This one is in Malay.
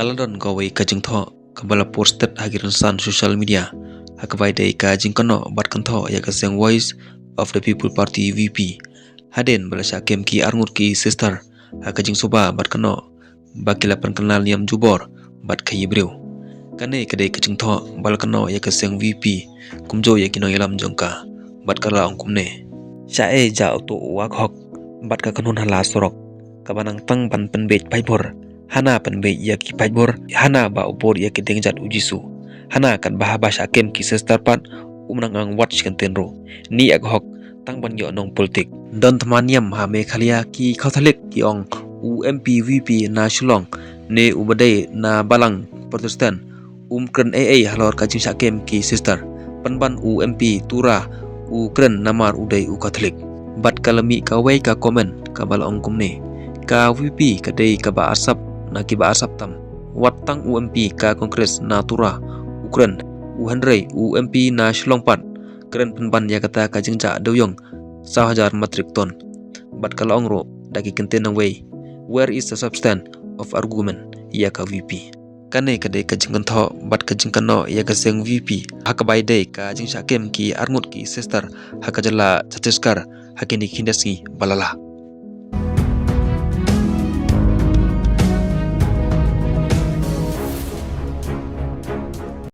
Kaladon gawai kajing tho kabala posted hagiran san social media hakabai dai kajing kono bat kantho ya kaseng Voice of the People Party VP haden balasha kem ki arngut ki sister hakajing soba bat kano bakila kenal niam jubor bat kayi brew kane kadai kajing tho bal kano ya kaseng VP kumjo ya kino yalam jongka bat kala ongkumne shae ja to wak hok bat ka kanun hala sorok kabanang tang ban penbet paibor hana penbet ya ki paibor hana ba upor ya ki dengjat ujisu hana kan bahasa kem ki sister pan umnang watch kan tenro ni ag hok tang ban yo nong politik don temaniam ha me khalia ki khathalik ki ong UMP VP na shulong ne ubadai na balang protestan kren halor kajing sakem ki sister panban UMP tura kren namar udai katolik bat kalami kawai ka komen kabal ongkumne ka VP kadai ka ba asap na ki ba asap tam watang UMP ka kongres na tura ukren uhanrei UMP na shlongpat kren panban ya kata kajing ja doyong 1000 metric ton bat kala ongro daki kenten away where is the substance of argument ya ka VP kane kadai kajing kantho bat kajing kano ya kaseng VP hakabai dai kajing sakem ki armut ki sister hakajala chhattisgarh hakini khindasi balala